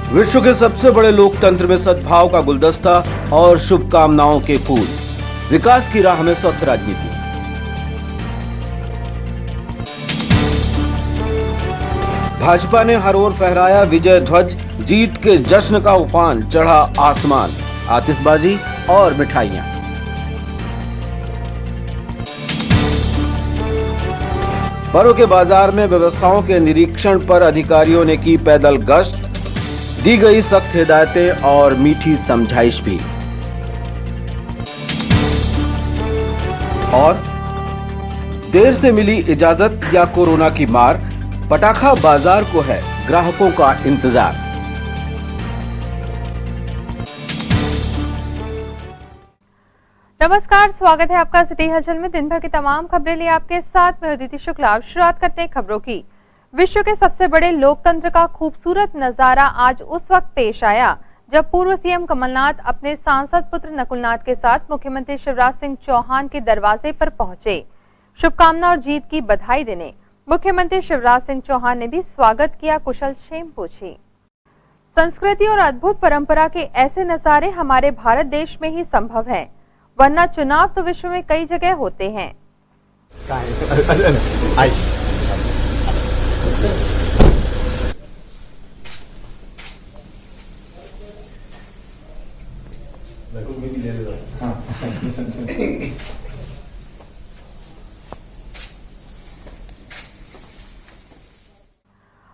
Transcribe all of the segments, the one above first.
विश्व के सबसे बड़े लोकतंत्र में सद्भाव का गुलदस्ता और शुभकामनाओं के फूल। विकास की राह में स्वस्थ राजनीति। भाजपा ने हर ओर फहराया विजय ध्वज, जीत के जश्न का उफान चढ़ा आसमान, आतिशबाजी और मिठाइयां। पर्व के बाजार में व्यवस्थाओं के निरीक्षण पर अधिकारियों ने की पैदल गश्त, दी गई सख्त हिदायतें और मीठी समझाइश भी। और देर से मिली इजाजत या कोरोना की मार, पटाखा बाजार को है ग्राहकों का इंतजार। नमस्कार, स्वागत है आपका सिटी हलचल में। दिन भर की तमाम खबरें लिए आपके साथ में अदिति शुक्ला। शुरुआत करते हैं खबरों की। विश्व के सबसे बड़े लोकतंत्र का खूबसूरत नजारा आज उस वक्त पेश आया जब पूर्व सीएम कमलनाथ अपने सांसद पुत्र नकुलनाथ के साथ मुख्यमंत्री शिवराज सिंह चौहान के दरवाजे पर पहुंचे। शुभकामना और जीत की बधाई देने मुख्यमंत्री शिवराज सिंह चौहान ने भी स्वागत किया, कुशल क्षेम पूछी। संस्कृति और अद्भुत परंपरा के ऐसे नजारे हमारे भारत देश में ही संभव है, वरना चुनाव तो विश्व में कई जगह होते हैं।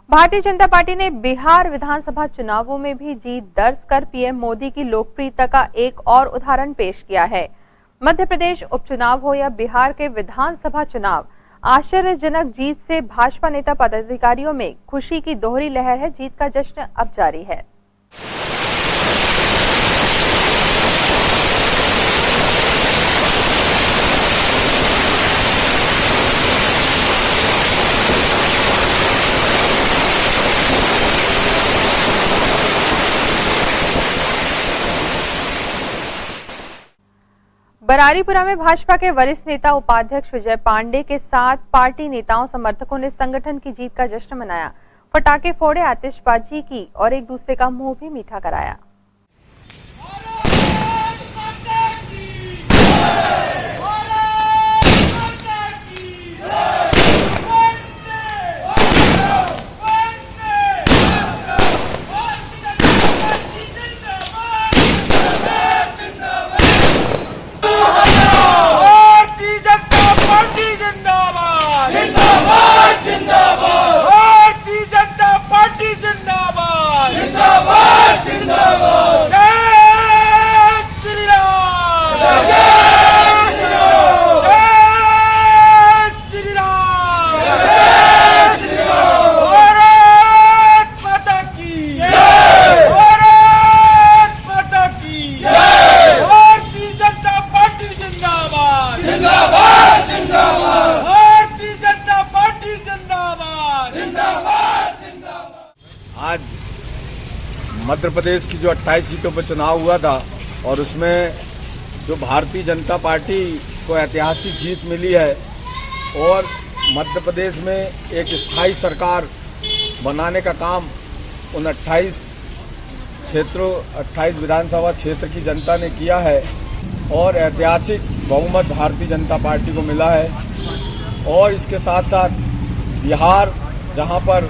भारतीय जनता पार्टी ने बिहार विधानसभा चुनावों में भी जीत दर्ज कर पीएम मोदी की लोकप्रियता का एक और उदाहरण पेश किया है। मध्य प्रदेश उपचुनाव हो या बिहार के विधानसभा चुनाव, आश्चर्यजनक जीत से भाजपा नेता पदाधिकारियों में खुशी की दोहरी लहर है। जीत का जश्न अब जारी है। बरारीपुरा में भाजपा के वरिष्ठ नेता उपाध्यक्ष विजय पांडे के साथ पार्टी नेताओं समर्थकों ने संगठन की जीत का जश्न मनाया। पटाखे फोड़े, आतिशबाजी की और एक दूसरे का मुंह भी मीठा कराया। मध्य प्रदेश की जो 28 सीटों पर चुनाव हुआ था और उसमें जो भारतीय जनता पार्टी को ऐतिहासिक जीत मिली है और मध्य प्रदेश में एक स्थायी सरकार बनाने का काम उन 28 विधानसभा क्षेत्र की जनता ने किया है और ऐतिहासिक बहुमत भारतीय जनता पार्टी को मिला है। और इसके साथ साथ बिहार, जहां पर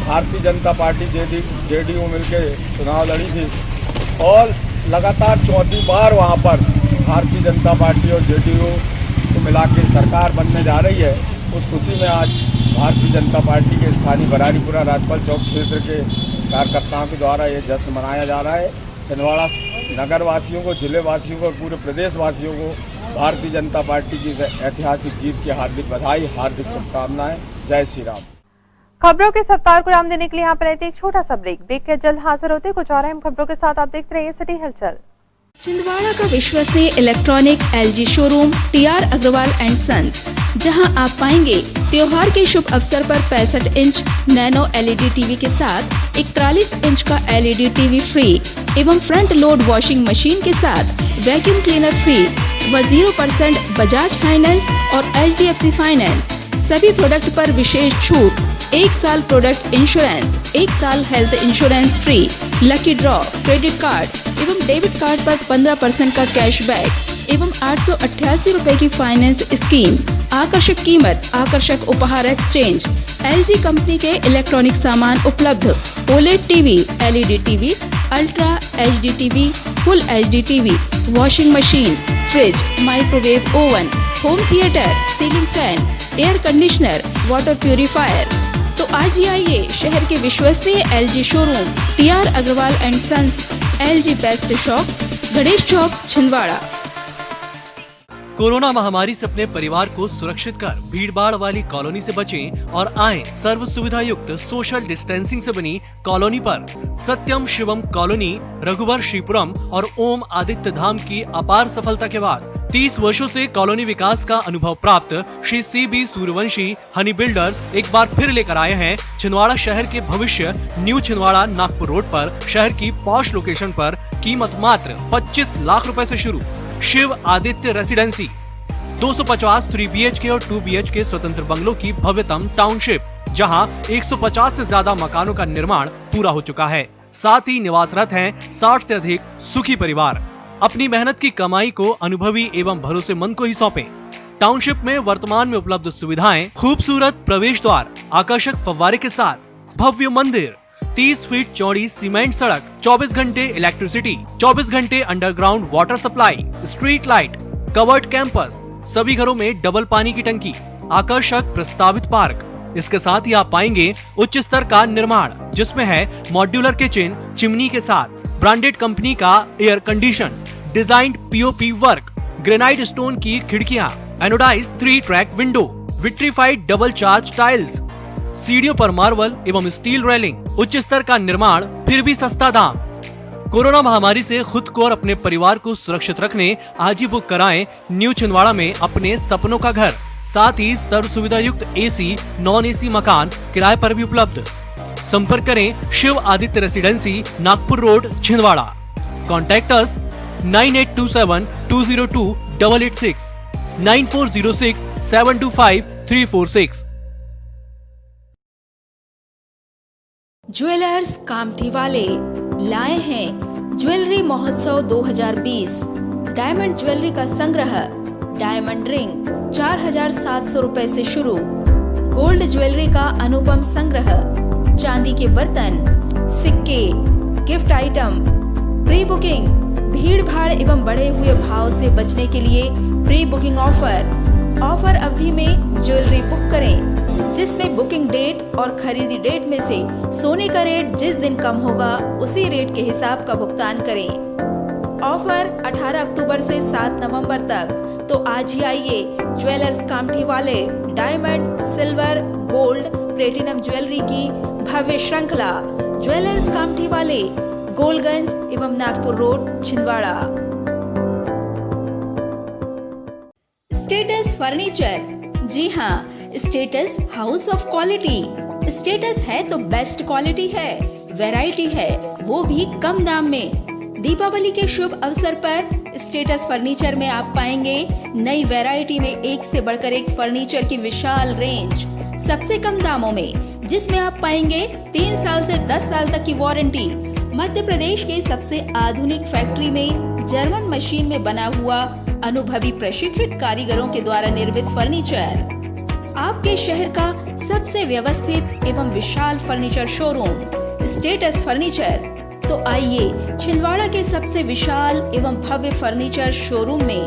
भारतीय जनता पार्टी जेडीयू मिलकर चुनाव लड़ी थी और लगातार चौथी बार वहां पर भारतीय जनता पार्टी और जेडीयू को मिला के सरकार बनने जा रही है। उस खुशी में आज भारतीय जनता पार्टी के स्थानीय बरारीपुरा राजपाल चौक क्षेत्र के कार्यकर्ताओं के द्वारा ये जश्न मनाया जा रहा है। छिंदवाड़ा नगर वासियों को, जिले वासियों को और पूरे प्रदेश वासियों को भारतीय जनता पार्टी की ऐतिहासिक जीत की हार्दिक बधाई, हार्दिक शुभकामनाएं। जय श्री राम। खबरों के सत्कार को राम देने के लिए यहाँ पर रहते एक छोटा सा ब्रेक के जल्द हाजिर होते कुछ और अहम खबरों के साथ। आप देखते रहिए सिटी हलचल। छिंदवाड़ा का विश्वसनीय electronic LG showroom TR Agarwal and sons, जहां आप पाएंगे त्योहार के शुभ अवसर पर 65 इंच नैनो LED टीवी के साथ 41 इंच का LED टीवी फ्री एवं फ्रंट लोड वॉशिंग मशीन के साथ वैक्यूम क्लीनर फ्री व 0% बजाज फाइनेंस और HDFC फाइनेंस। सभी प्रोडक्ट पर विशेष छूट 1 साल प्रोडक्ट इंश्योरेंस, 1 साल health insurance free, lucky draw, credit card एवं डेबिट कार्ड पर 15% का कैशबैक एवं 888 रुपए की फाइनेंस स्कीम। आकर्षक कीमत, आकर्षक उपहार एक्सचेंज। LG कंपनी के इलेक्ट्रॉनिक सामान उपलब्ध। OLED TV, LED TV, ultra HD TV, full HD TV, washing machine, fridge, microwave oven, home theatre, ceiling fan, air conditioner, water purifier. तो आज ही आइए शहर के विश्वसनीय LG showroom TR Agarwal and sons, LG best shop, Ganesh Chowk, Chhindwara. Corona महामारी से अपने परिवार को सुरक्षित कर भीड़भाड़ वाली कॉलोनी से बचें और आएं सर्व सुविधा युक्त सोशल डिस्टेंसिंग से बनी कॉलोनी पर। सत्यम शिवम कॉलोनी, रघुवर श्रीपुरम और ओम आदित्य धाम की अपार सफलता के बाद 30 वर्षों से कॉलोनी विकास का अनुभव प्राप्त श्री CB सूर्यवंशी हनी बिल्डर्स एक बार फिर लेकर आए हैं छिंदवाड़ा शहर के भविष्य न्यू छिंदवाड़ा नागपुर रोड पर शहर की पॉश लोकेशन पर। कीमत मात्र 25 लाख रुपए से शुरू। शिव आदित्य रेसिडेंसी, 250 3 BHK और 2 BHK स्वतंत्र बंगलों की भव्यतम टाउनशिप, जहां 150 से ज्यादा मकानों का निर्माण पूरा हो चुका है। साथ ही निवासरत हैं 60 से अधिक सुखी परिवार। अपनी मेहनत की कमाई को अनुभवी एवं भरोसेमंद को ही सौंपे। टाउनशिप में वर्तमान में उपलब्ध सुविधाएं: खूबसूरत प्रवेश द्वार, आकर्षक फव्वारे के साथ भव्य मंदिर, 30 फीट चौड़ी सीमेंट सड़क, 24 घंटे इलेक्ट्रिसिटी, 24 घंटे underground water supply, street light, covered campus, सभी घरों में डबल पानी की टंकी, आकर्षक प्रस्तावित पार्क। इसके साथ ही आप पाएंगे उच्च स्तर का निर्माण, जिसमें है मॉड्यूलर किचन, चिमनी के साथ ब्रांडेड कंपनी का air condition, designed POP work, granite stone की खिड़कियां, anodized 3 track window, vitrified double charge tiles, सीढ़ियों पर मार्बल एवं स्टील रेलिंग, उच्च स्तर का निर्माण, फिर भी सस्ता दाम। कोरोना महामारी से खुद को और अपने परिवार को सुरक्षित रखने आज ही बुक कराएं न्यू छिंदवाड़ा में अपने सपनों का घर। साथ ही सर्व सुविधा युक्त AC, नॉन AC मकान किराए पर भी उपलब्ध। संपर्क करें Shiv Aditya residency, Nagpur road, Chhindwara. Contact us 9827 202 886, 9406 725 346। Jewellers Kamthi वाले लाए हैं ज्वेलरी महोत्सव 2020। डायमंड ज्वेलरी का संग्रह, डायमंड रिंग 4700 रुपए से शुरू, गोल्ड ज्वेलरी का अनुपम संग्रह, चांदी के बर्तन, सिक्के, गिफ्ट आइटम, प्री बुकिंग। भीड़ भाड़ एवं बढ़े हुए भाव से बचने के लिए प्री बुकिंग ऑफर अवधि में ज्वेलरी बुक करें, जिसमें बुकिंग डेट और खरीदी डेट में से सोने का रेट जिस दिन कम होगा उसी रेट के हिसाब का भुगतान करें। ऑफर 18 अक्टूबर से 7 नवंबर तक। तो आज ही आइए ज्वेलर्स कामठी वाले diamond, silver, gold, platinum jewellery की भव्य श्रृंखला ज्वेलर्स कामठी वाले, गोलगंज एवं Nagpur road, Chhindwara. Status furniture, जी हाँ, status house of quality. Status है तो बेस्ट क्वालिटी है, वैरायटी है, वो भी कम दाम में। दीपावली के शुभ अवसर पर स्टेटस फर्नीचर में आप पाएंगे नई वैरायटी में एक से बढ़कर एक फर्नीचर की विशाल रेंज, सबसे कम दामों में, जिसमें आप पाएंगे 3 साल से 10 साल तक की वारंटी। मध्य प्रदेश के सबसे आधुनिक फैक्ट्री में जर्मन मशीन में बना हुआ अनुभवी प्रशिक्षित कारीगरों के द्वारा निर्मित फर्नीचर। आपके शहर का सबसे व्यवस्थित एवं विशाल फर्नीचर शोरूम स्टेटस फर्नीचर। तो आइए छिंदवाड़ा के सबसे विशाल एवं भव्य फर्नीचर शोरूम में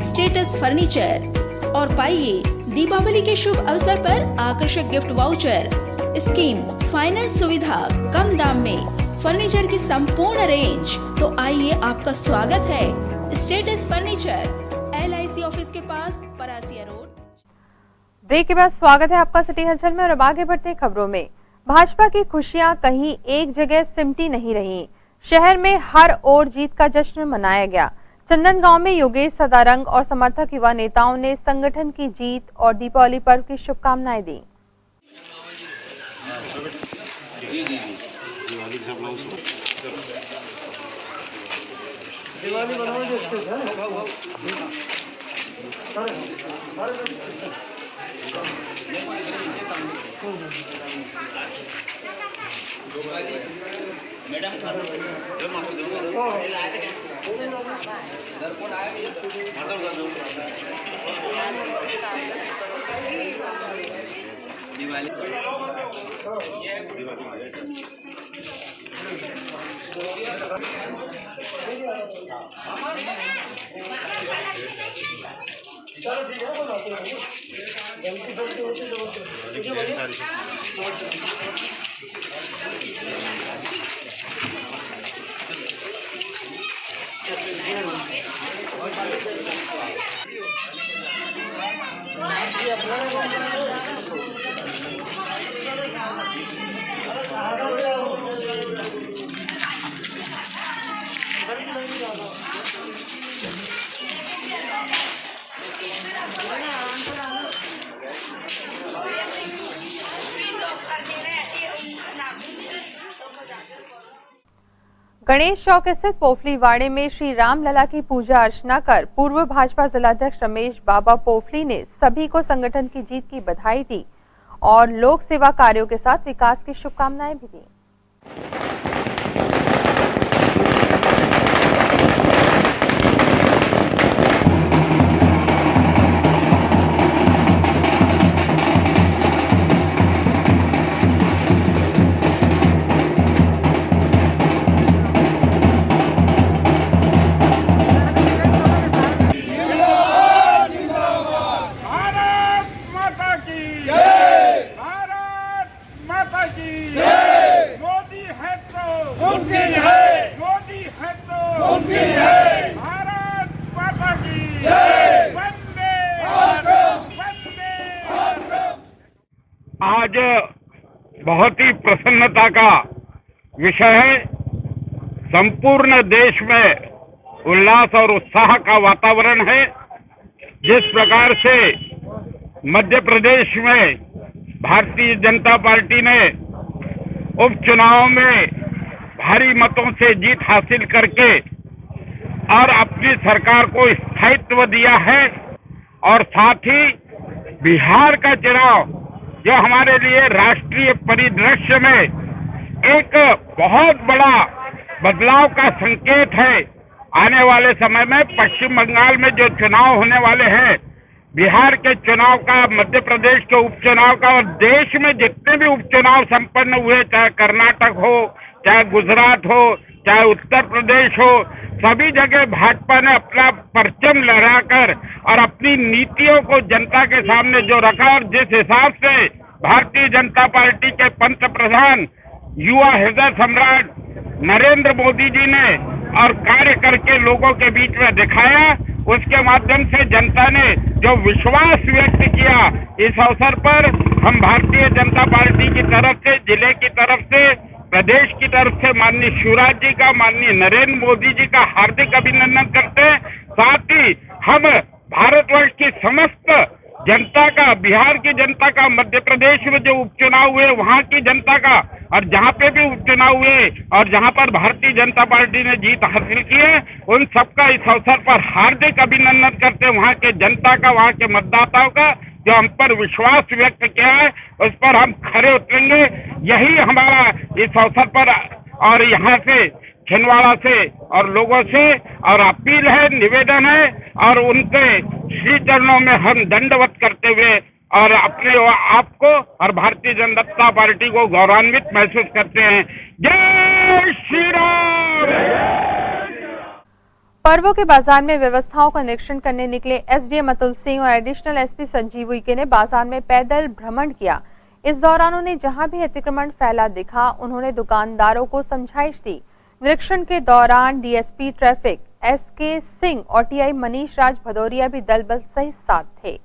स्टेटस फर्नीचर और पाइए दीपावली के शुभ अवसर पर आकर्षक गिफ्ट वाउचर, स्कीम, फाइनेंस सुविधा, कम दाम में फर्नीचर की संपूर्ण रेंज। तो आइए, आपका स्वागत है स्टेटस फर्नीचर, LIC ऑफिस के पास, परासिया रोड। ब्रेक के बाद स्वागत है आपका सिटी हलचल में और अब आगे बढ़ते खबरों में। भाजपा की खुशियां कहीं एक जगह सिमटी नहीं रही। शहर में हर ओर जीत का जश्न मनाया गया। चंदनगांव में योगेश सदारंग और समर्थक युवा नेताओं ने संगठन की जीत और दीपावली पर्व की शुभकामनाएं दी। गणेश चौक स्थित पोफलीवाड़े में श्री राम लला की पूजा अर्चना कर पूर्व भाजपा जिलाध्यक्ष रमेश बाबा पोफली ने सभी को संगठन की जीत की बधाई दी और लोक सेवा कार्यों के साथ विकास की शुभकामनाएं भी दी। आज बहुत ही प्रसन्नता का विषय है। संपूर्ण देश में उल्लास और उत्साह का वातावरण है। जिस प्रकार से मध्य प्रदेश में भारतीय जनता पार्टी ने उपचुनाव में भारी मतों से जीत हासिल करके और अपनी सरकार को स्थायित्व दिया है, और साथ ही बिहार का चुनाव जो हमारे लिए राष्ट्रीय परिदृश्य में एक बहुत बड़ा बदलाव का संकेत है। आने वाले समय में पश्चिम बंगाल में जो चुनाव होने वाले हैं, बिहार के चुनाव का, मध्य प्रदेश के उपचुनाव का, और देश में जितने भी उपचुनाव संपन्न हुए, चाहे कर्नाटक हो, चाहे गुजरात हो, चाहे उत्तर प्रदेश हो, सभी जगह भाजपा ने अपना परचम लहराकर और अपनी नीतियों को जनता के सामने जो रखा, और जिस हिसाब से भारतीय जनता पार्टी के पंत प्रधान युवा हृदय सम्राट नरेंद्र मोदी जी ने और कार्य करके लोगों के बीच में दिखाया, उसके माध्यम से जनता ने जो विश्वास व्यक्त किया, इस अवसर पर हम भारतीय जनता पार्टी की तरफ से, जिले की तरफ से, प्रदेश की तरफ से माननीय शिवराज जी का, माननीय नरेंद्र मोदी जी का हार्दिक अभिनंदन करते हैं। साथ ही हम भारतवर्ष की समस्त जनता का, बिहार की जनता का, मध्य प्रदेश में जो उपचुनाव हुए वहां की जनता का, और जहां पे भी उपचुनाव हुए और जहां पर भारतीय जनता पार्टी ने जीत हासिल की है, उन सबका इस अवसर पर हार्दिक अभिनंदन करते हैं। वहां के जनता का, वहां के मतदाताओं का जो हम पर विश्वास व्यक्त किया है, उस पर हम खरे उतरेंगे। यही हमारा इस अवसर पर और यहाँ से, छिंदवाड़ा से और लोगों से और अपील है, निवेदन है, और उनके श्री चरणों में हम दंडवत करते हुए और अपने आप को और भारतीय जनता पार्टी को गौरवान्वित महसूस करते हैं। जय श्री राम। पर्वों के बाजार में व्यवस्थाओं का निरीक्षण करने निकले एसडीएम अतुल सिंह और एडिशनल एसपी संजीव उइके ने बाजार में पैदल भ्रमण किया। इस दौरान उन्हें जहां भी अतिक्रमण फैला दिखा, उन्होंने दुकानदारों को समझाइश दी। निरीक्षण के दौरान डीएसपी ट्रैफिक एसके सिंह और टीआई मनीष राज भदौरिया भी दल बल सहित साथ थे।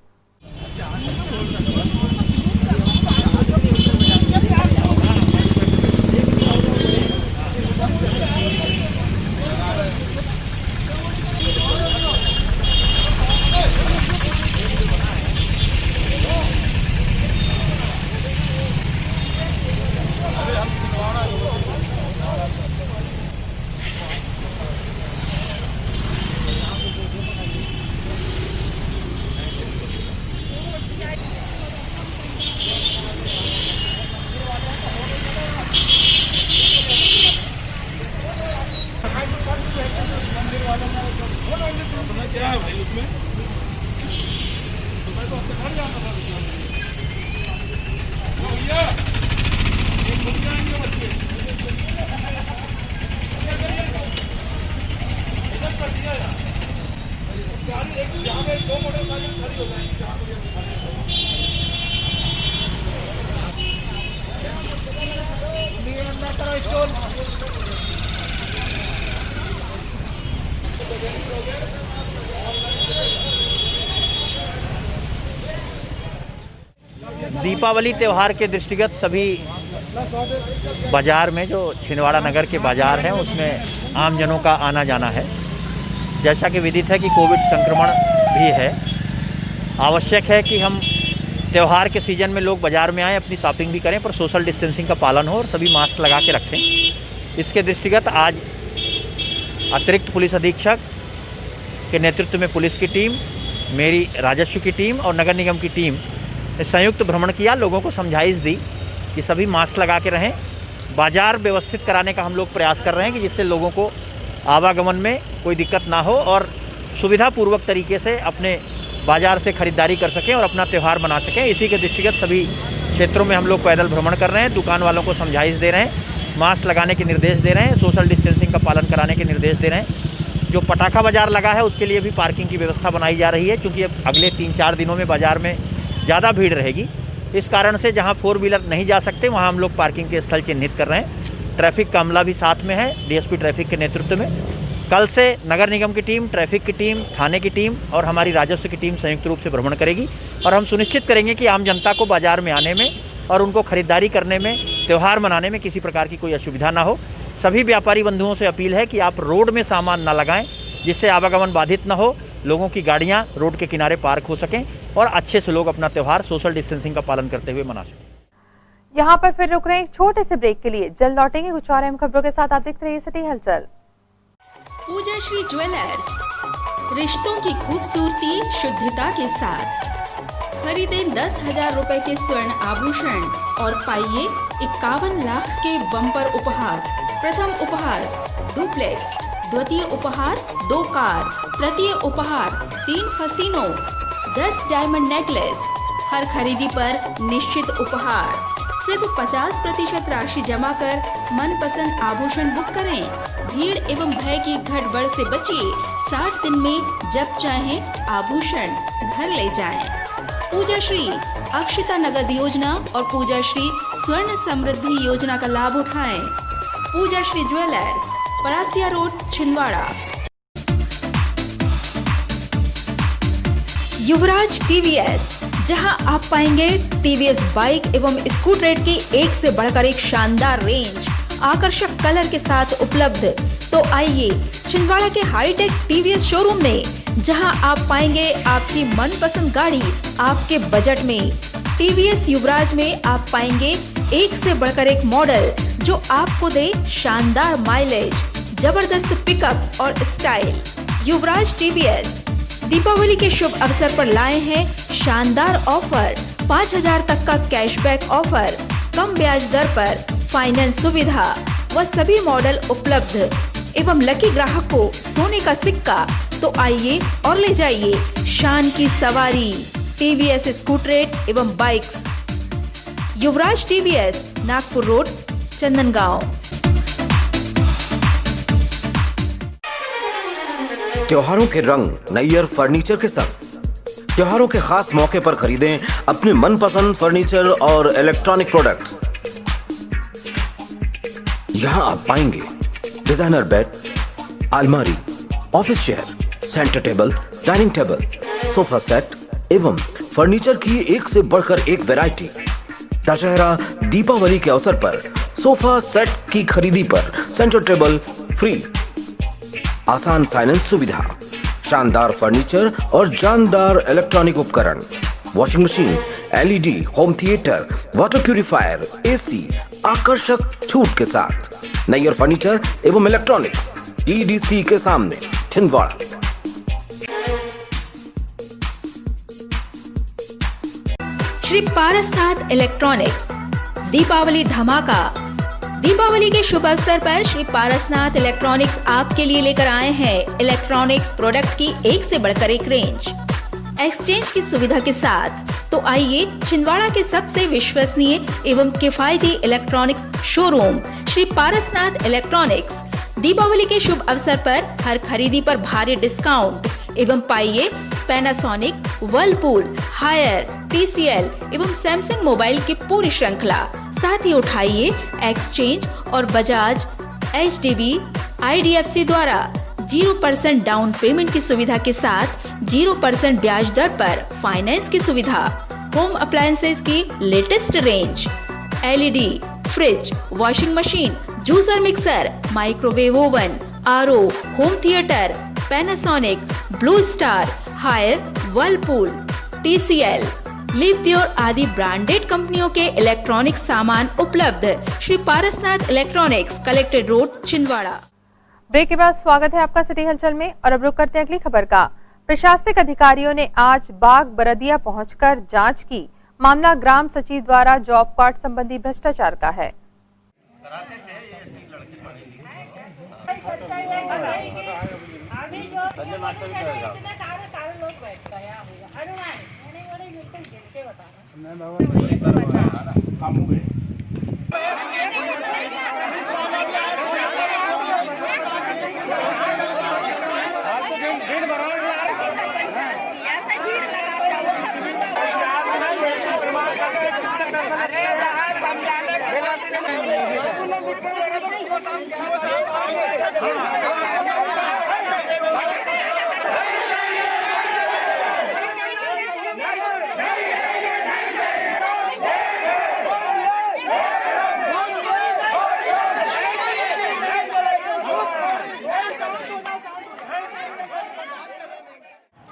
दीपावली त्यौहार के दृष्टिगत सभी बाजार में जो छिंदवाड़ा नगर के बाजार हैं उसमें आम जनों का आना जाना है। जैसा कि विदित है कि कोविड संक्रमण भी है, आवश्यक है कि हम त्यौहार के सीज़न में लोग बाज़ार में आएँ, अपनी शॉपिंग भी करें, पर सोशल डिस्टेंसिंग का पालन हो और सभी मास्क लगा के रखें। इसके दृष्टिगत आज अतिरिक्त पुलिस अधीक्षक के नेतृत्व में पुलिस की टीम, मेरी राजस्व की टीम और नगर निगम की टीम ने संयुक्त भ्रमण किया, लोगों को समझाइश दी कि सभी मास्क लगा के रहें। बाज़ार व्यवस्थित कराने का हम लोग प्रयास कर रहे हैं कि जिससे लोगों को आवागमन में कोई दिक्कत ना हो और सुविधापूर्वक तरीके से अपने बाज़ार से ख़रीदारी कर सकें और अपना त्यौहार मना सकें। इसी के दृष्टिगत सभी क्षेत्रों में हम लोग पैदल भ्रमण कर रहे हैं, दुकान वालों को समझाइश दे रहे हैं, मास्क लगाने के निर्देश दे रहे हैं, सोशल डिस्टेंसिंग का पालन कराने के निर्देश दे रहे हैं। जो पटाखा बाज़ार लगा है उसके लिए भी पार्किंग की व्यवस्था बनाई जा रही है, क्योंकि अब अगले 3-4 दिनों में बाज़ार में ज़्यादा भीड़ रहेगी। इस कारण से जहां 4 व्हीलर नहीं जा सकते वहां हम लोग पार्किंग के स्थल चिन्हित कर रहे हैं। ट्रैफिक का अमला भी साथ में है, डीएसपी ट्रैफिक के नेतृत्व में। कल से नगर निगम की टीम, ट्रैफिक की टीम, थाने की टीम और हमारी राजस्व की टीम संयुक्त रूप से भ्रमण करेगी और हम सुनिश्चित करेंगे कि आम जनता को बाज़ार में आने में और उनको खरीदारी करने में, त्यौहार मनाने में किसी प्रकार की कोई असुविधा ना हो। सभी व्यापारी बंधुओं से अपील है कि आप रोड में सामान ना लगाएं, जिससे आवागमन बाधित ना हो, लोगों की गाड़ियाँ रोड के किनारे पार्क हो सकें और अच्छे से लोग अपना त्यौहार सोशल डिस्टेंसिंग का पालन करते हुए मना सकें। यहाँ पर फिर रुक रहे हैं एक छोटे से ब्रेक के लिए, जल्द लौटेंगे कुछ और अहम खबरों के साथ। आप देखते रहिए सिटी हलचल। पूजा श्री ज्वेलर्स, रिश्तों की खूबसूरती शुद्धता के साथ। खरीदें 10,000 रुपए के स्वर्ण आभूषण और पाइए 51 लाख के बम्पर उपहार। प्रथम उपहार डुप्लेक्स, द्वितीय उपहार 2 कार, तृतीय उपहार 3 फसीनों, 10 डायमंड नेकलेस। हर खरीदी पर निश्चित उपहार। सिर्फ 50% राशि जमा कर मनपसंद आभूषण बुक करें। भीड़ एवं भय की गड़बड़ से बचिए। 60 दिन में जब चाहें आभूषण घर ले जाएं। पूजा श्री अक्षता नगद योजना और पूजा श्री स्वर्ण समृद्धि योजना का लाभ उठाएं। पूजा श्री ज्वेलर्स, परासिया रोड, छिंदवाड़ा। युवराज टीवीएस, जहां आप पाएंगे टीवीएस बाइक एवं स्कूटर की एक से बढ़कर एक शानदार रेंज आकर्षक कलर के साथ उपलब्ध। तो आइए छिंदवाड़ा के हाईटेक टीवीएस शोरूम में, जहां आप पाएंगे आपकी मनपसंद गाड़ी आपके बजट में। टीवीएस युवराज में आप पाएंगे एक से बढ़कर एक मॉडल जो आपको दे शानदार माइलेज, जबरदस्त पिकअप और स्टाइल। युवराज टीवीएस दीपावली के शुभ अवसर पर लाए हैं शानदार ऑफर। 5,000 तक का कैशबैक ऑफर, कम ब्याज दर पर फाइनेंस सुविधा व सभी मॉडल उपलब्ध एवं लकी ग्राहक को सोने का सिक्का। तो आइए और ले जाइए शान की सवारी। टीवीएस स्कूटरेट एवं बाइक्स। युवराज टीवीएस, नागपुर रोड, चंदनगांव। त्योहारों के रंग नैयर फर्नीचर के संग। त्योहारों के खास मौके पर खरीदें अपने मनपसंद फर्नीचर और इलेक्ट्रॉनिक प्रोडक्ट्स। यहां आप पाएंगे डिजाइनर बेड, अलमारी, office chair, centre table, dining table, sofa set एवं फर्नीचर की एक से बढ़कर एक वैरायटी। दशहरा दीपावली के अवसर पर सोफा सेट की खरीदी पर सेंटर टेबल फ्री। आसान फाइनेंस सुविधा, शानदार फर्नीचर और जानदार इलेक्ट्रॉनिक उपकरण, washing machine, LED, home theatre, water purifier, AC आकर्षक छूट के साथ। नैयर फर्नीचर एवं इलेक्ट्रॉनिक्स, टीडीसी के सामने, छिंदवाड़ा। श्री पारसनाथ इलेक्ट्रॉनिक्स दीपावली धमाका। दीपावली के शुभ अवसर पर श्री पारसनाथ इलेक्ट्रॉनिक्स आपके लिए लेकर आए हैं इलेक्ट्रॉनिक्स प्रोडक्ट की एक से बढ़कर एक रेंज, एक्सचेंज की सुविधा के साथ। तो आइए छिंदवाड़ा के सबसे विश्वसनीय एवं किफायती electronics showroom Shri Parasnath electronics Deepavali के शुभ अवसर पर हर खरीदी पर भारी डिस्काउंट एवं पाइए पैनासोनिक, वर्लपूल, हायर, TCL एवं सैमसंग मोबाइल की पूरी श्रृंखला। साथ ही उठाइए एक्सचेंज और बजाज, HDB, IDFC द्वारा 0% डाउन पेमेंट की सुविधा के साथ 0% ब्याज दर पर फाइनेंस की सुविधा। होम अप्लायंसेज की latest range, LED, fridge, washing machine, juicer mixer, microwave oven, RO, home theatre, Panasonic, blue star, Haier, Whirlpool, TCL, Livpure आदि ब्रांडेड कंपनियों के इलेक्ट्रॉनिक सामान उपलब्ध। Shri Parasnath electronics, collected road, Chhindwara. Break के बाद स्वागत है आपका सिटी हलचल में और अब रुक करते हैं अगली खबर का। प्रशासनिक अधिकारियों ने आज बाग बरदिया पहुंचकर जांच की। मामला ग्राम सचिव द्वारा जॉब कार्ड संबंधी भ्रष्टाचार का है।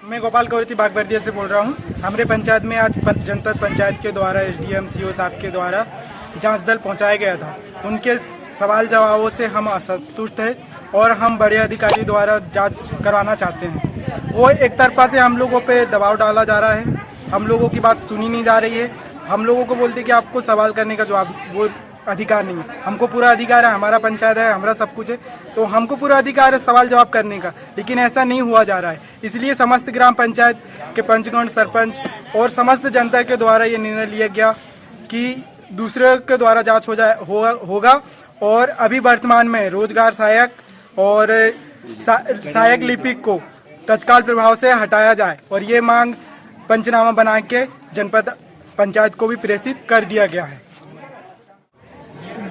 मैं गोपाल कौरती बाग बरदिया से बोल रहा हूँ। हमारे पंचायत में आज जनपद पंचायत के द्वारा SDM CO साहब के द्वारा जांच दल पहुँचाया गया था। उनके सवाल जवाबों से हम असंतुष्ट हैं और हम बड़े अधिकारी द्वारा जांच करवाना चाहते हैं। वो एक तरफा से हम लोगों पे दबाव डाला जा रहा है, हम लोगों की बात सुनी नहीं जा रही है। हम लोगों को बोलते कि आपको सवाल करने का जवाब वो अधिकार नहीं है। हमको पूरा अधिकार है, हमारा पंचायत है, हमारा सब कुछ है, तो हमको पूरा अधिकार है सवाल जवाब करने का, लेकिन ऐसा नहीं हुआ जा रहा है। इसलिए समस्त ग्राम पंचायत के पंचगण, सरपंच और समस्त जनता के द्वारा ये निर्णय लिया गया कि दूसरे के द्वारा जांच होगा और अभी वर्तमान में रोजगार सहायक और सहायक लिपिक को तत्काल प्रभाव से हटाया जाए और ये मांग पंचनामा बना के जनपद पंचायत को भी प्रेषित कर दिया गया है।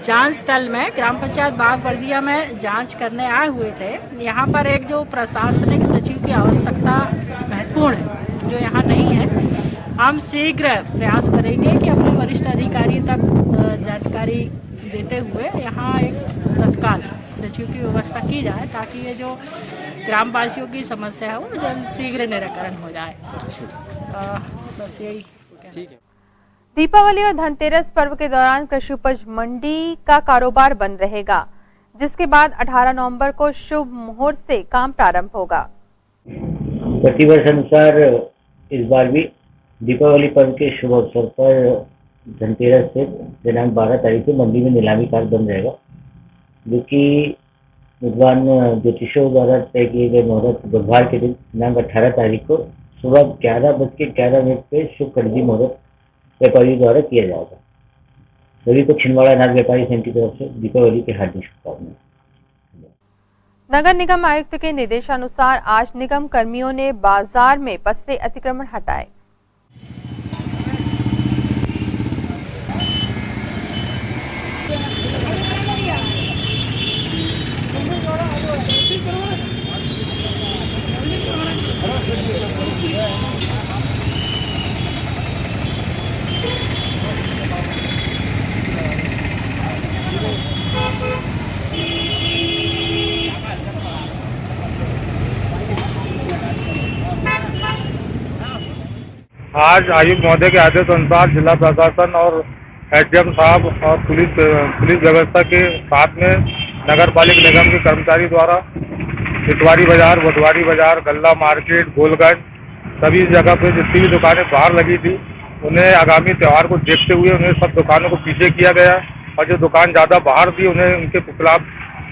जांच स्थल में ग्राम पंचायत बाग बरदिया में जांच करने आए हुए थे। यहाँ पर एक जो प्रशासनिक सचिव की आवश्यकता महत्वपूर्ण है, जो यहाँ नहीं है। हम शीघ्र प्रयास करेंगे कि अपने वरिष्ठ अधिकारी तक जानकारी देते हुए यहाँ एक तत्काल सचिव की व्यवस्था की जाए, ताकि ये जो ग्रामवासियों की समस्या है वो जल्द शीघ्र निराकरण हो जाए। बस यही। ठीक है। दीपावली और धनतेरस पर्व के दौरान कृषि उपज मंडी का कारोबार बंद रहेगा, जिसके बाद 18 नवंबर को शुभ मुहूर्त से काम प्रारंभ होगा। प्रतिवर्ष अनुसार इस बार भी दीपावली पर्व के शुभ अवसर पर धनतेरस से दिनांक 12 तारीख को मंडी में नीलामी कार्य बंद रहेगा, जो कि विद्वान ज्योतिषों द्वारा तय किए गए मुहूर्त बुधवार के दिन दिनांक 18 तारीख को सुबह 11:11 पे शुभ खरीदी मुहूर्त व्यापारियों द्वारा किया जाएगा। सभी को छिंदवाड़ा अनाज व्यापारी संघ की तरफ से दीपावली की हार्दिक शुभकामनाएं। नगर निगम आयुक्त के निर्देशानुसार आज निगम कर्मियों ने बाजार में पसरे अतिक्रमण हटाए। आज आयुक्त महोदय के आदेश अनुसार जिला प्रशासन और SDM साहब और पुलिस व्यवस्था के साथ में नगर पालिका निगम के कर्मचारी द्वारा इतवारी बाजार, बुधवारी बाजार, गल्ला मार्केट, गोलगंज सभी जगह पे जितनी भी दुकानें बाहर लगी थी, उन्हें आगामी त्यौहार को देखते हुए उन्हें सब दुकानों को पीछे किया गया और जो दुकान ज़्यादा बाहर थी उन्हें उनके खिलाफ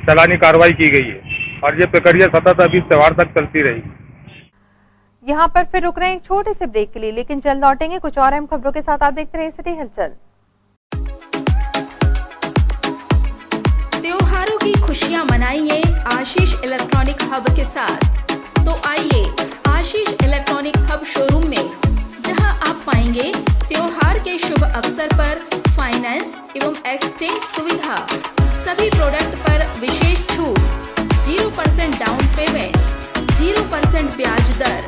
चालानी कार्रवाई की गई है और ये प्रक्रिया सतत अभी त्यौहार तक चलती रही। यहाँ पर फिर रुक रहे हैं एक छोटे से ब्रेक के लिए, लेकिन जल्द लौटेंगे कुछ और अहम खबरों के साथ। आप देखते रहिए सिटी हलचल। त्योहारों की खुशियां मनाइए आशीष इलेक्ट्रॉनिक हब के साथ। तो आइए आशीष इलेक्ट्रॉनिक हब शोरूम में जहां आप पाएंगे त्योहार के शुभ अवसर पर फाइनेंस एवं एक्सचेंज सुविधा, सभी प्रोडक्ट पर विशेष छूट, 0% डाउन पेमेंट, 0% ब्याज दर,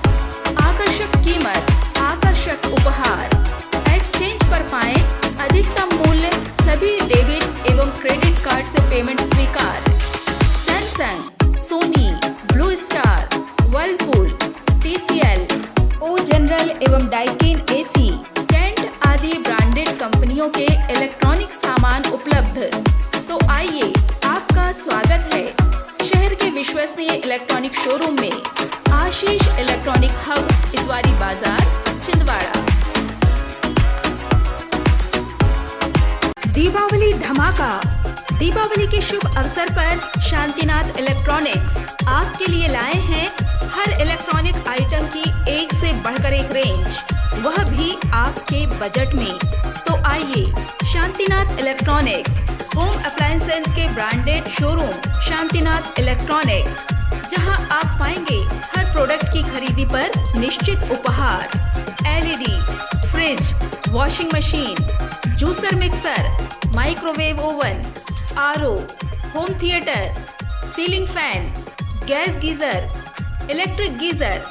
आकर्षक कीमत, आकर्षक उपहार। एक्सचेंज पर पाएं अधिकतम मूल्य, सभी डेबिट एवं क्रेडिट कार्ड से पेमेंट स्वीकार। Samsung, Sony, blue star, Whirlpool, TCL, O General एवं डाइकिन AC, कैंट आदि ब्रांडेड कंपनियों के इलेक्ट्रॉनिक सामान उपलब्ध। तो आइए, आपका स्वागत है शहर के विश्वसनीय इलेक्ट्रॉनिक शोरूम में, आशीष इलेक्ट्रॉनिक हब, इतवारी बाजार, छिंदवाड़ा। दीपावली धमाका। दीपावली के शुभ अवसर पर शांतिनाथ इलेक्ट्रॉनिक्स आपके लिए लाए हैं हर इलेक्ट्रॉनिक आइटम की एक से बढ़कर एक रेंज, वह भी आपके बजट में। तो आइए, शांतिनाथ इलेक्ट्रॉनिक्स, होम अप्लायंसेस के ब्रांडेड शोरूम शांतिनाथ इलेक्ट्रॉनिक्स, जहां आप पाएंगे हर प्रोडक्ट की खरीदी पर निश्चित उपहार। LED, fridge, washing machine, juicer mixer, microwave oven, RO, home theatre, ceiling fan, gas geyser, electric geyser,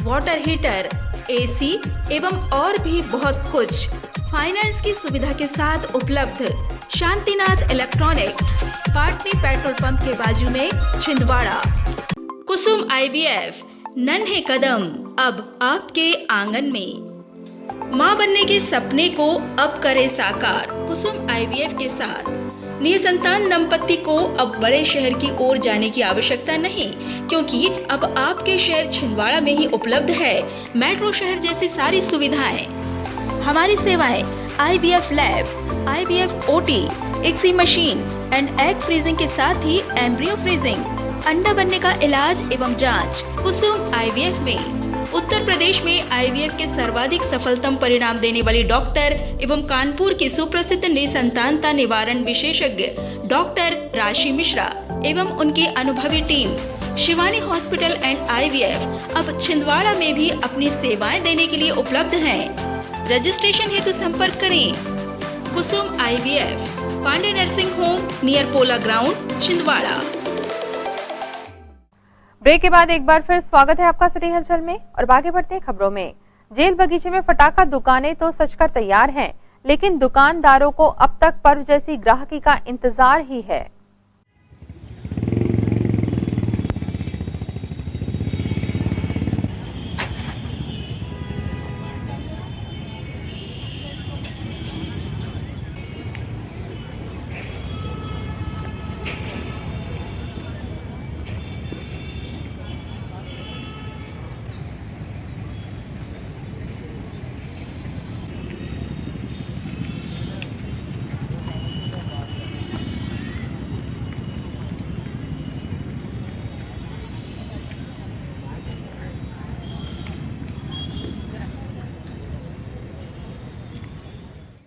water heater, AC एवं और भी बहुत कुछ फाइनेंस की सुविधा के साथ उपलब्ध। Shantinath electronics, Patni petrol pump के बाजू में, छिंदवाड़ा। कुसुम IVF, नन्हे कदम अब आपके आंगन में। मां बनने के सपने को अब करे साकार कुसुम IVF के साथ। निसंतान दंपत्ति को अब बड़े शहर की ओर जाने की आवश्यकता नहीं, क्योंकि अब आपके शहर छिंदवाड़ा में ही उपलब्ध है मेट्रो शहर जैसी सारी सुविधाएं। हमारी सेवाएं IVF lab, IVF OT, ICSI machine and egg freezing के साथ ही एम्ब्रियो फ्रीजिंग, अंडा बनने का इलाज एवं जांच। कुसुम IVF में उत्तर प्रदेश में IVF के सर्वाधिक सफलतम परिणाम देने वाली डॉक्टर एवं कानपुर की सुप्रसिद्ध निसंतानता निवारण विशेषज्ञ डॉक्टर राशि मिश्रा एवं उनकी अनुभवी team Shivani hospital and IVF अब छिंदवाड़ा में भी अपनी सेवाएं देने के लिए उपलब्ध हैं। रजिस्ट्रेशन हेतु संपर्क करें Kusum IVF, Pandey nursing home, near Pola ground, Chhindwara. Break के बाद एक बार फिर स्वागत है आपका सिटी हलचल में और आगे बढ़ते हैं खबरों में। जेल बगीचे में फटाखा दुकानें तो सजकर तैयार हैं, लेकिन दुकानदारों को अब तक पर्व जैसी ग्राहकी का इंतजार ही है।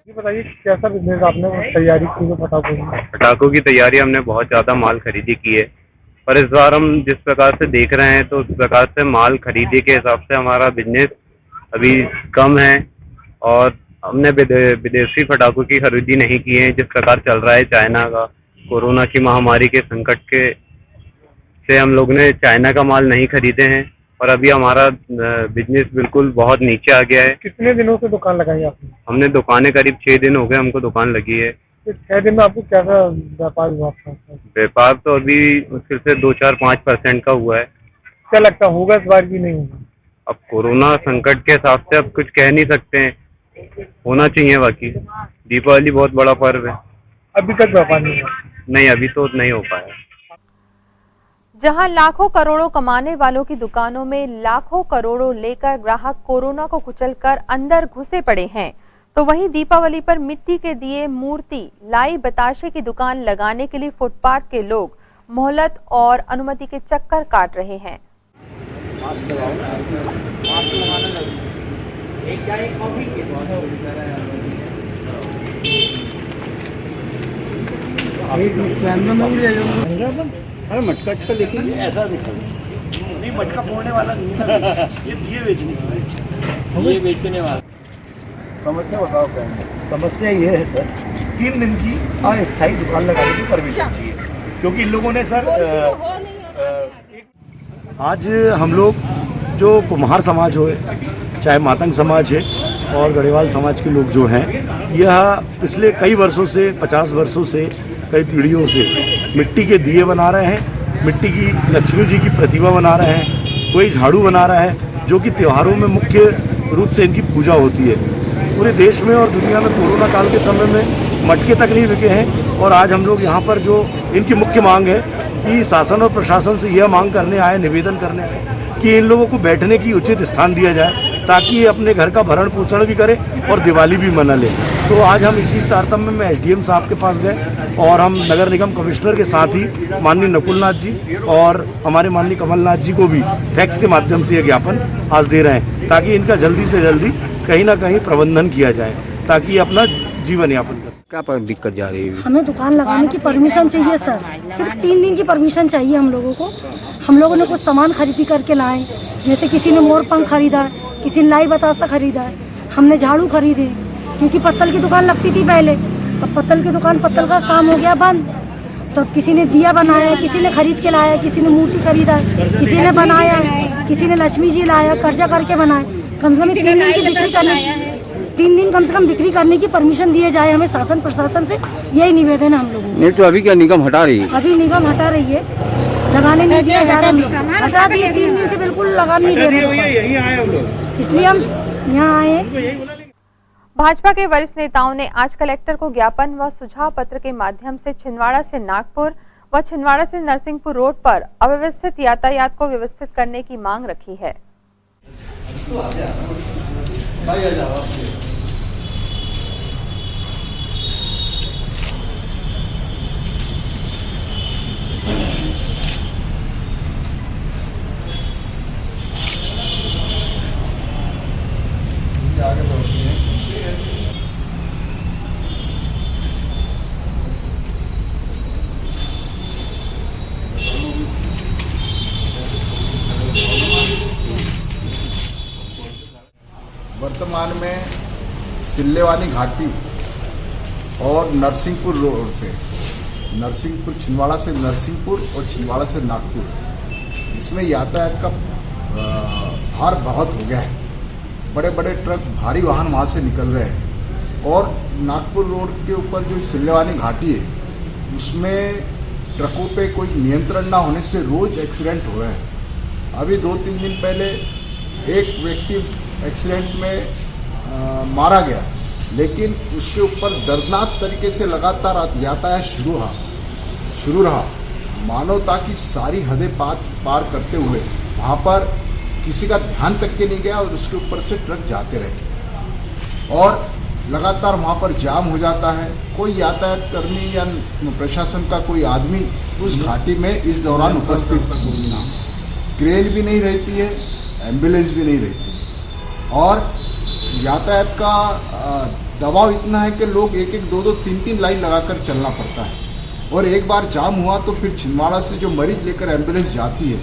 बताइए कैसा बिजनेस आपने तैयारी की है पटाखों की? पटाखों की तैयारी हमने बहुत ज़्यादा माल खरीदी की है, पर इस बार हम जिस प्रकार से देख रहे हैं तो उस प्रकार से माल खरीदी के हिसाब से हमारा बिजनेस अभी कम है और हमने विदेशी पटाखों की खरीदी नहीं की है। जिस प्रकार चल रहा है चाइना का, कोरोना की महामारी के संकट के से हम लोग ने चाइना का माल नहीं खरीदे हैं और अभी हमारा बिजनेस बिल्कुल बहुत नीचे आ गया है। कितने दिनों से दुकान लगाई आपने? हमने दुकानें करीब 6 दिन हो गए हमको दुकान लगी है। 6 दिन में आपको कैसा व्यापार हुआ? व्यापार तो अभी मुश्किल से 2-4-5% का हुआ है। क्या लगता होगा इस बार भी नहीं होगा? अब कोरोना संकट के हिसाब से अब कुछ कह नहीं सकते हैं, होना चाहिए। बाकी दीपावली बहुत बड़ा पर्व है। अभी तक व्यापार नहीं हुआ? नहीं, अभी तो नहीं हो पाया। जहां लाखों करोड़ों कमाने वालों की दुकानों में लाखों करोड़ों लेकर ग्राहक कोरोना को कुचलकर अंदर घुसे पड़े हैं, तो वहीं दीपावली पर मिट्टी के दिए, मूर्ति, लाई बताशे की दुकान लगाने के लिए फुटपाथ के लोग मोहलत और अनुमति के चक्कर काट रहे हैं। अरे मटका तो देखिए ऐसा दिखा नहीं, मटका फोड़ने वाला नहीं सर, ये दिए बेचने वाला है। ये बेचने वाले समस्या बताओ क्या है? समस्या ये है सर, 3 दिन की अस्थायी दुकान लगाने की परमिशन चाहिए, क्योंकि इन लोगों ने सर आज हम लोग जो कुम्हार समाज हो, चाहे मातंग समाज है और गढ़वाल समाज के लोग जो हैं, यह पिछले कई वर्षों से 50 वर्षों से कई पीढ़ियों से मिट्टी के दिए बना रहे हैं, मिट्टी की लक्ष्मी जी की प्रतिमा बना रहे हैं, कोई झाड़ू बना रहा है, जो कि त्योहारों में मुख्य रूप से इनकी पूजा होती है। पूरे देश में और दुनिया में कोरोना काल के समय में मटके तक नहीं बिके हैं, और आज हम लोग यहाँ पर जो इनकी मुख्य मांग है कि शासन और प्रशासन से यह मांग करने आए, निवेदन करने आए कि इन लोगों को बैठने की उचित स्थान दिया जाए, ताकि ये अपने घर का भरण पोषण भी करें और दिवाली भी मना लें। तो आज हम इसी तारतम्य में एसडीएम साहब के पास गए और हम नगर निगम कमिश्नर के साथ ही माननीय नकुलनाथ जी और हमारे माननीय कमलनाथ जी को भी फैक्स के माध्यम से ये ज्ञापन आज दे रहे हैं, ताकि इनका जल्दी से जल्दी कहीं ना कहीं प्रबंधन किया जाए, ताकि ये अपना जीवन यापन कर। क्या पर दिक्कत जा रही है? हमें दुकान लगाने की परमिशन चाहिए सर, सिर्फ 3 दिन की परमिशन चाहिए हम लोगों को। हम लोगों ने कुछ सामान खरीदी करके लाए, जैसे किसी ने मोर पंख खरीदा है, किसी ने लाई बतासा खरीदा है, हमने झाड़ू खरीदे, क्योंकि पत्तल की दुकान लगती थी पहले, अब पत्तल की दुकान, पत्तल का काम हो गया बंद। तो किसी ने दिया बनाया, किसी ने खरीद के लाया, किसी ने मूर्ति खरीदा, किसी ने बनाया, किसी ने लक्ष्मी जी लाया, कर्जा करके बनाए। कम से कम 3 दिन की बिक्री करने 3 दिन कम से कम बिक्री करने की परमिशन दिए जाए हमें शासन प्रशासन से, यही निवेदन है हम लोगों को। नहीं तो अभी क्या निगम हटा रही है? अभी निगम हटा रही है, लगाने नहीं दिया जा रहा, हटा दिए 3 दिन से बिल्कुल लगाने नहीं दे रहे, इसलिए हम यहाँ आए हैं। भाजपा के वरिष्ठ नेताओं ने आज कलेक्टर को ज्ञापन व सुझाव पत्र के माध्यम से छिंदवाड़ा से नागपुर व छिंदवाड़ा से नरसिंहपुर रोड पर अव्यवस्थित यातायात को व्यवस्थित करने की मांग रखी है। वर्तमान में सिल्लेवानी घाटी और नरसिंहपुर रोड पे, नरसिंहपुर छिंदवाड़ा से नरसिंहपुर और छिंदवाड़ा से नागपुर, इसमें यातायात का भार बहुत हो गया है। बड़े बड़े ट्रक, भारी वाहन वहाँ से निकल रहे हैं, और नागपुर रोड के ऊपर जो सिल्लेवानी घाटी है, उसमें ट्रकों पे कोई नियंत्रण ना होने से रोज एक्सीडेंट हो रहे हैं। अभी 2-3 दिन पहले एक व्यक्ति एक्सीडेंट में मारा गया, लेकिन उसके ऊपर दर्दनाक तरीके से लगातार यातायात शुरू रहा। मानवता की सारी हदें पार करते हुए वहाँ पर किसी का ध्यान तक के नहीं गया, और उसके ऊपर से ट्रक जाते रहे, और लगातार वहाँ पर जाम हो जाता है। कोई यातायात कर्मी या प्रशासन का कोई आदमी उस घाटी में इस दौरान उपस्थित, क्रेन भी नहीं रहती है, एम्बुलेंस भी नहीं रहती, और यातायात का दबाव इतना है कि लोग 1-1, 2-2, 3-3 लाइन लगाकर चलना पड़ता है। और एक बार जाम हुआ तो फिर छिंदवाड़ा से जो मरीज लेकर एम्बुलेंस जाती है,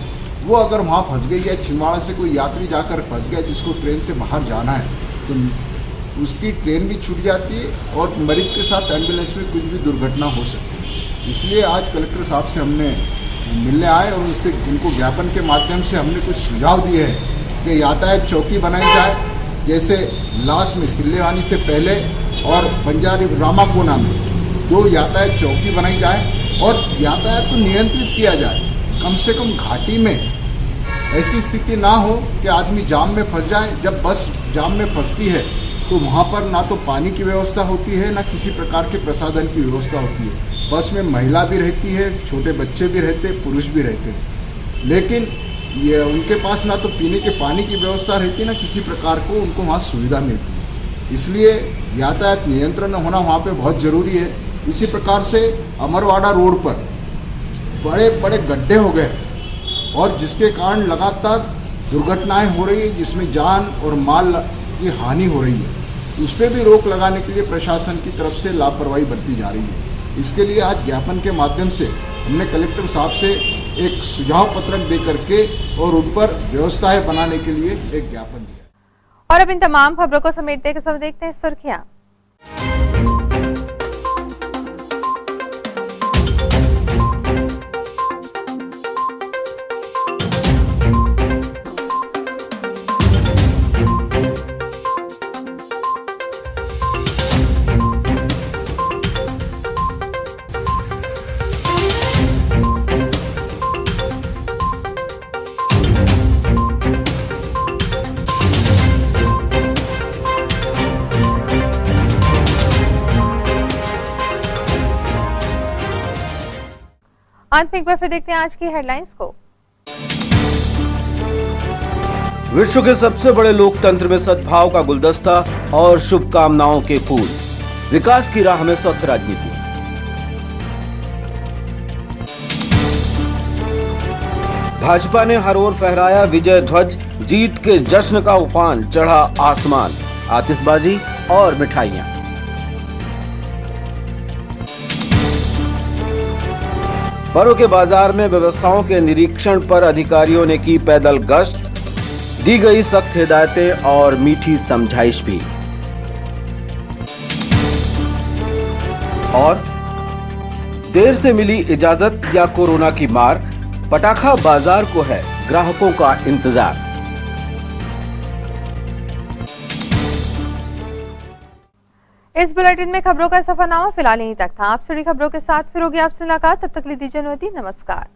वो अगर वहाँ फंस गई है, छिंदवाड़ा से कोई यात्री जाकर फंस गया जिसको ट्रेन से बाहर जाना है, तो उसकी ट्रेन भी छूट जाती है, और मरीज के साथ एम्बुलेंस में कुछ भी दुर्घटना हो सकती है। इसलिए आज कलेक्टर साहब से हमने मिलने आए, और उनसे उनको ज्ञापन के माध्यम से हमने कुछ सुझाव दिए हैं कि यातायात चौकी बनाई जाए, जैसे लाश में सिल्लेवानी से पहले और बंजारी रामाकोना में 2 यातायात चौकी बनाई जाए, और यातायात को नियंत्रित किया जाए। कम से कम घाटी में ऐसी स्थिति ना हो कि आदमी जाम में फंस जाए। जब बस जाम में फंसती है तो वहाँ पर ना तो पानी की व्यवस्था होती है, ना किसी प्रकार के प्रसाधन की व्यवस्था होती है। बस में महिला भी रहती है, छोटे बच्चे भी रहते, पुरुष भी रहते, लेकिन ये उनके पास ना तो पीने के पानी की व्यवस्था रहती, ना किसी प्रकार को उनको वहाँ सुविधा मिलती है। इसलिए यातायात नियंत्रण होना वहाँ पे बहुत ज़रूरी है। इसी प्रकार से अमरवाड़ा रोड पर बड़े बड़े गड्ढे हो गए, और जिसके कारण लगातार दुर्घटनाएं हो रही है, जिसमें जान और माल की हानि हो रही है। उस पर भी रोक लगाने के लिए प्रशासन की तरफ से लापरवाही बरती जा रही है। इसके लिए आज ज्ञापन के माध्यम से हमने कलेक्टर साहब से एक सुझाव पत्रक दे करके और उन पर व्यवस्थाएं बनाने के लिए एक ज्ञापन दिया। और अब इन तमाम खबरों को समेटते के समय देखते हैं सुर्खियां। अंत में एक बार फिर देखते हैं आज की हेडलाइंस को। विश्व के सबसे बड़े लोकतंत्र में सद्भाव का गुलदस्ता और शुभकामनाओं के फूल, विकास की राह में स्वस्थ राजनीति। भाजपा ने हर ओर फहराया विजय ध्वज, जीत के जश्न का उफान चढ़ा आसमान, आतिशबाजी और मिठाइयां। पर्व के बाजार में व्यवस्थाओं के निरीक्षण पर अधिकारियों ने की पैदल गश्त, दी गई सख्त हिदायतें और मीठी समझाइश भी। और देर से मिली इजाजत या कोरोना की मार, पटाखा बाजार को है ग्राहकों का इंतजार। इस बुलेटिन में खबरों का सफरनामा फिलहाल यहीं तक था। आप सभी खबरों के साथ फिर होगी आपसे मुलाकात। तब तक लीजिए अनुमति। नमस्कार।